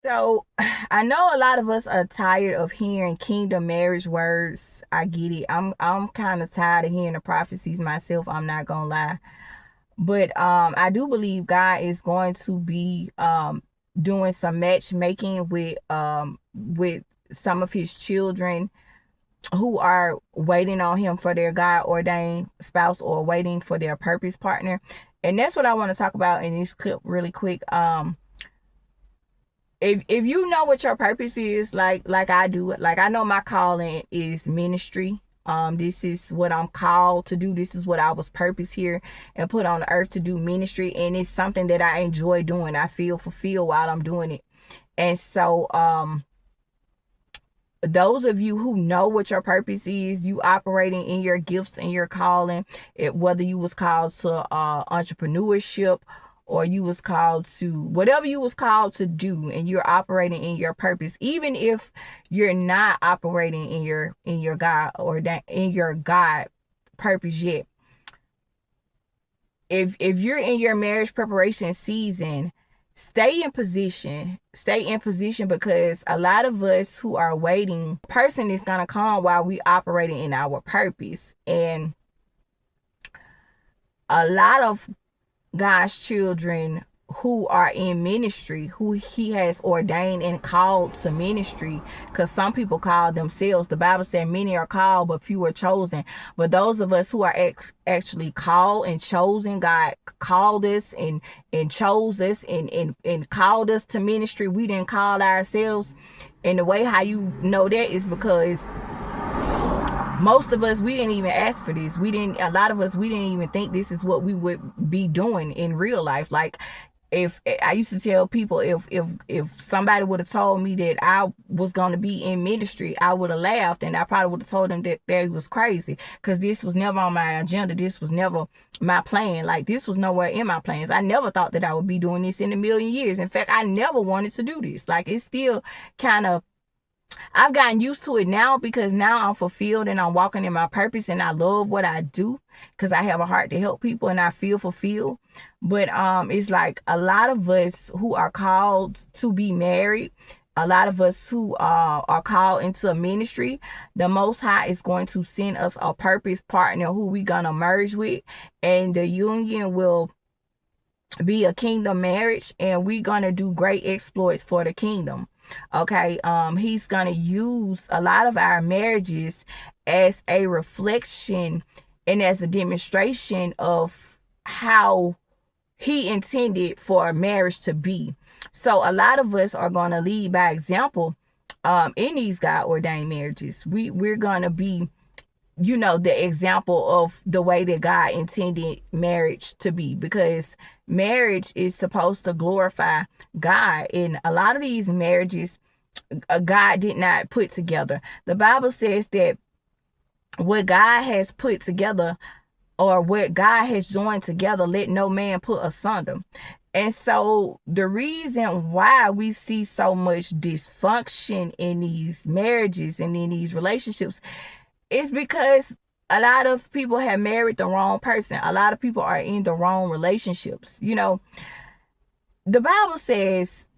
So I know a lot of us are tired of hearing kingdom marriage words. I get it. I'm kind of tired of hearing the prophecies myself. I'm not gonna lie. But I do believe God is going to be doing some matchmaking with some of his children who are waiting on him for their God ordained spouse or waiting for their purpose partner. And that's what I want to talk about in this clip really quick. If you know what your purpose is, like I do, like I know my calling is ministry. This is what I'm called to do. This is what I was purpose here and put on the earth to do, ministry, and it's something that I enjoy doing. I feel fulfilled while I'm doing it. And so those of you who know what your purpose is, you operating in your gifts and your calling, whether you was called to entrepreneurship, or you was called to whatever you was called to do, and you're operating in your purpose, even if you're not operating in your God or that in your God purpose yet. If you're in your marriage preparation season, stay in position, because a lot of us who are waiting, person is gonna come while we operating in our purpose. And a lot of God's children who are in ministry, who he has ordained and called to ministry, because some people call themselves, the Bible said many are called but few are chosen. But those of us who are actually called and chosen, God called us and chose us and called us to ministry. We didn't call ourselves. And the way how you know that is because most of us, we didn't even ask for this. A lot of us, we didn't even think this is what we would be doing in real life. Like, if I used to tell people, if somebody would have told me that I was going to be in ministry, I would have laughed, and I probably would have told them that they was crazy, because this was never on my agenda. This was never my plan. Like, this was nowhere in my plans. I never thought that I would be doing this in a million years. In fact, I never wanted to do this. Like, it's still kind of, I've gotten used to it now, because now I'm fulfilled and I'm walking in my purpose and I love what I do, because I have a heart to help people and I feel fulfilled. But it's like a lot of us who are called to be married, a lot of us who are called into a ministry, the Most High is going to send us a purpose partner who we gonna merge with, and the union will be a kingdom marriage, and we're gonna do great exploits for the kingdom. Okay. He's gonna use a lot of our marriages as a reflection and as a demonstration of how he intended for a marriage to be. So a lot of us are gonna lead by example in these God ordained marriages. We're gonna be, the example of the way that God intended marriage to be, because marriage is supposed to glorify God. And a lot of these marriages, God did not put together. The Bible says that what God has put together, or what God has joined together, let no man put asunder. And so the reason why we see so much dysfunction in these marriages and in these relationships, it's because a lot of people have married the wrong person. A lot of people are in the wrong relationships. The Bible says,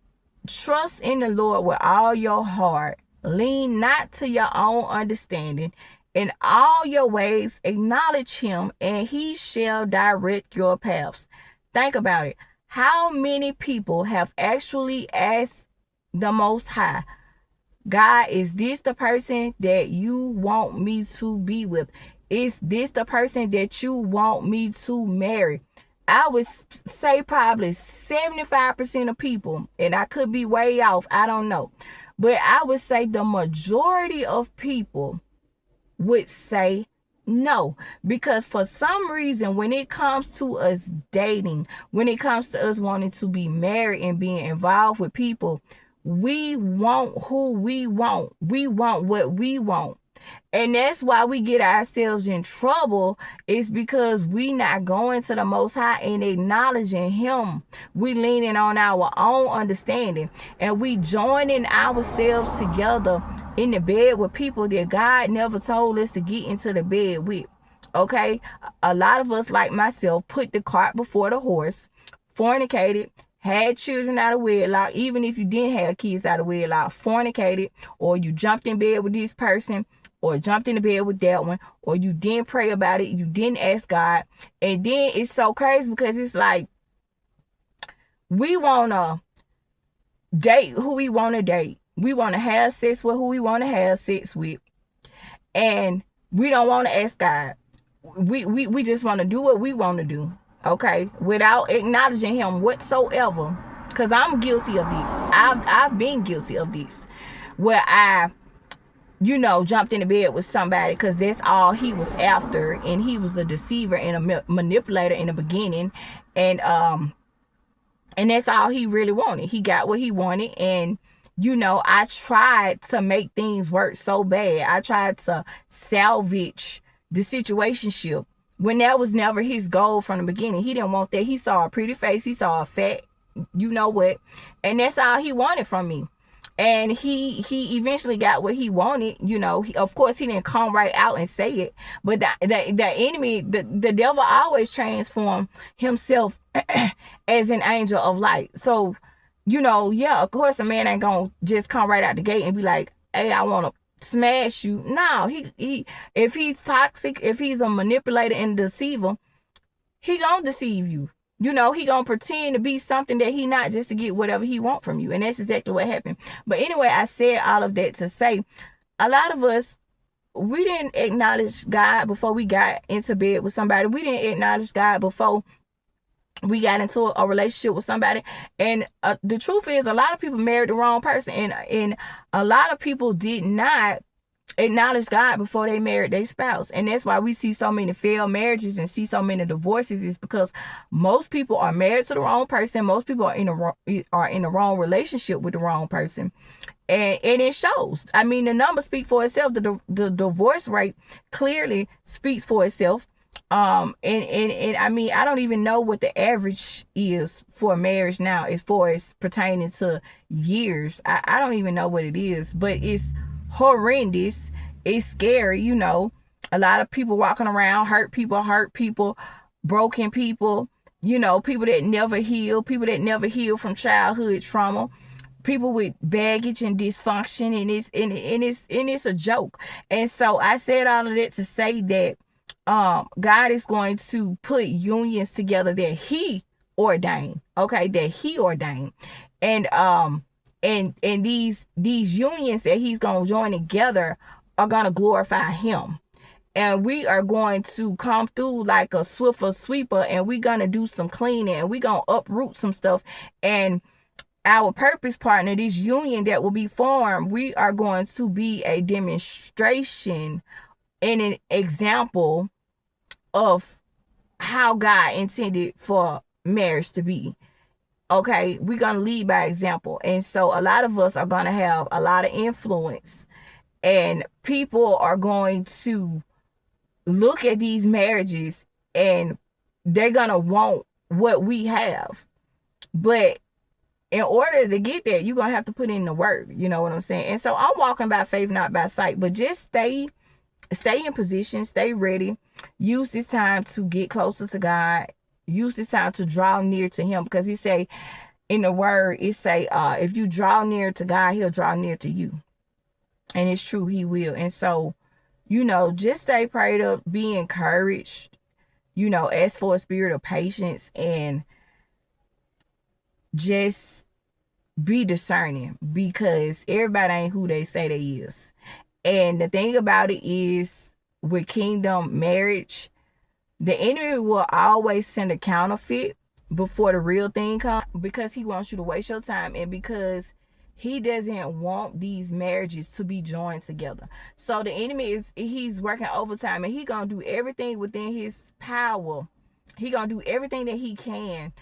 trust in the Lord with all your heart. Lean not to your own understanding. In all your ways, acknowledge him, and he shall direct your paths. Think about it. How many people have actually asked the Most High, God, is this the person that you want me to be with? Is this the person that you want me to marry? I would say probably 75% of people, and I could be way off, I don't know. But I would say the majority of people would say no, because for some reason, when it comes to us dating, when it comes to us wanting to be married and being involved with people, we want who we want. We want what we want. And that's why we get ourselves in trouble, is because we not going to the Most High and acknowledging him. We leaning on our own understanding, and we joining ourselves together in the bed with people that God never told us to get into the bed with. Okay. A lot of us, like myself, put the cart before the horse, fornicated, had children out of wedlock, even if you didn't have kids out of wedlock, fornicated, or you jumped in bed with this person, or jumped in the bed with that one, or you didn't pray about it, you didn't ask God. And then it's so crazy because it's like we want to date who we want to date. We want to have sex with who we want to have sex with. And we don't want to ask God. We just want to do what we want to do. Okay? Without acknowledging him whatsoever. Because I'm guilty of this. I've been guilty of this. Where I jumped in the bed with somebody because that's all he was after. And he was a deceiver and a manipulator in the beginning. And that's all he really wanted. He got what he wanted. And I tried to make things work so bad. I tried to salvage the situationship when that was never his goal from the beginning. He didn't want that. He saw a pretty face. He saw a fat, and that's all he wanted from me. And he eventually got what he wanted. Of course, he didn't come right out and say it. But the enemy, the devil always transformed himself as an angel of light. So, of course, a man ain't gonna just come right out the gate and be like, hey, I want to smash you. No, he if he's toxic, if he's a manipulator and deceiver, he gonna deceive you. He gonna pretend to be something that he not, just to get whatever he want from you. And that's exactly what happened. But anyway, I said all of that to say, a lot of us, we didn't acknowledge God before we got into bed with somebody. We didn't acknowledge God before we got into a relationship with somebody. And the truth is, a lot of people married the wrong person. And a lot of people did not acknowledge God before they married their spouse. And that's why we see so many failed marriages and see so many divorces, is because most people are married to the wrong person. Most people are in the wrong relationship with the wrong person. And it shows. I mean, the numbers speak for itself. The divorce rate clearly speaks for itself. And I mean, I don't even know what the average is for marriage now as far as pertaining to years. I don't even know what it is, but it's horrendous. It's scary. A lot of people walking around, hurt people, broken people, people that never heal from childhood trauma, people with baggage and dysfunction, and it's a joke. And so I said all of that to say that God is going to put unions together that he ordained. Okay, that he ordained. And these unions that he's going to join together are going to glorify him. And we are going to come through like a swifter sweeper, and we're going to do some cleaning, and we're going to uproot some stuff. And our purpose partner, this union that will be formed, we are going to be a demonstration and an example of how God intended for marriage to be. Okay, we're going to lead by example. And so a lot of us are going to have a lot of influence, and people are going to look at these marriages and they're going to want what we have. But in order to get there, you're going to have to put in the work. You know what I'm saying? And so I'm walking by faith, not by sight. But just stay in position, stay ready. Use this time to get closer to God. Use this time to draw near to him, because he say in the word, it say, if you draw near to God, he'll draw near to you. And it's true, he will. And so, just stay prayed up, be encouraged, ask for a spirit of patience, and just be discerning, because everybody ain't who they say they is. And the thing about it is, with kingdom marriage, the enemy will always send a counterfeit before the real thing comes, because he wants you to waste your time, and because he doesn't want these marriages to be joined together. So the enemy he's working overtime, and he gonna do everything within his power. He gonna do everything that he can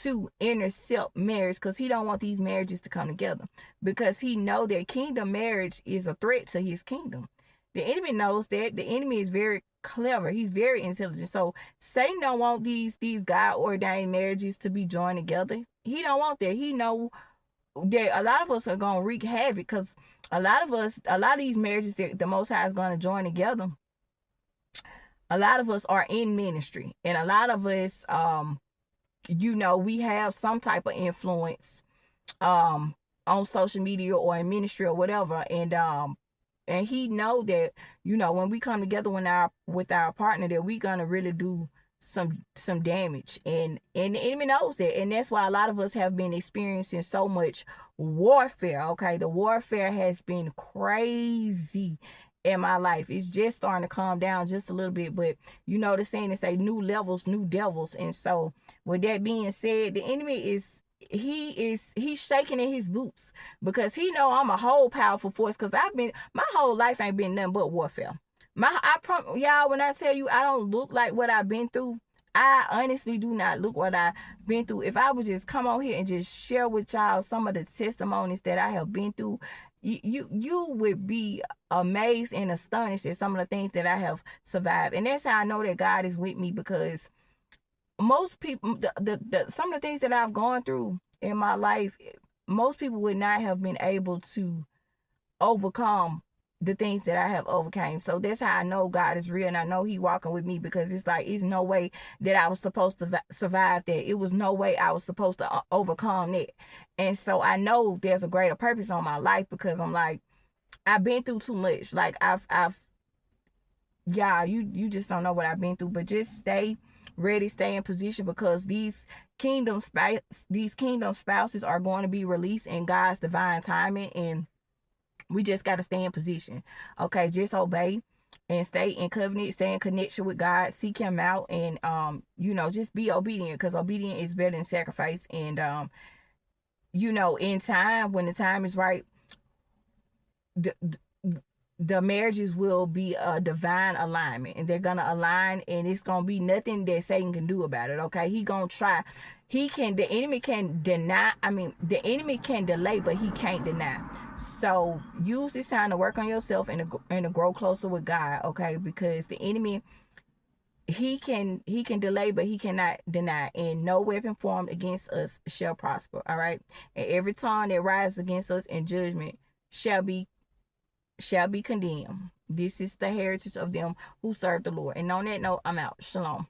to intercept marriage, because he don't want these marriages to come together, because he know that kingdom marriage is a threat to his kingdom. The enemy knows that. The enemy is very clever. He's very intelligent. So Satan don't want these God ordained marriages to be joined together. He don't want that. He know that a lot of us are gonna wreak havoc, because a lot of these marriages that the Most High is gonna join together, a lot of us are in ministry, and a lot of us we have some type of influence on social media or in ministry or whatever, and he know that when we come together with our partner, that we gonna really do some damage, and the enemy knows that, and that's why a lot of us have been experiencing so much warfare. Okay, the warfare has been crazy in my life. It's just starting to calm down just a little bit, but the saying, they say new levels, new devils. And so with that being said, the enemy he's shaking in his boots, because he know I'm a whole powerful force, because my whole life ain't been nothing but warfare. Y'all, when I tell you I don't look like what I've been through, I honestly do not look what I've been through. If I would just come on here and just share with y'all some of the testimonies that I have been through, you would be amazed and astonished at some of the things that I have survived. And that's how I know that God is with me, because most people, some of the things that I've gone through in my life, most people would not have been able to overcome the things that I have overcame. So that's how I know God is real, and I know he walking with me, because it's like, it's no way that I was supposed to survive that. It was no way I was supposed to overcome that. And so I know there's a greater purpose on my life, because I'm like, I've been through too much. Like I've yeah, you just don't know what I've been through. But just stay ready, stay in position, because these kingdom spouses are going to be released in God's divine timing, and we just got to stay in position. Okay, just obey and stay in covenant, stay in connection with God, seek him out, and just be obedient, because obedience is better than sacrifice. And in time, when the time is right, the marriages will be a divine alignment, and they're gonna align, and it's gonna be nothing that Satan can do about it. Okay, he gonna try. The enemy can deny. I mean, the enemy can delay, but he can't deny. So use this time to work on yourself and to grow closer with God. Okay, because the enemy, he can delay, but he cannot deny, and no weapon formed against us shall prosper. All right, and every tongue that rises against us in judgment shall be condemned. This is the heritage of them who serve the Lord. And on that note, I'm out. Shalom.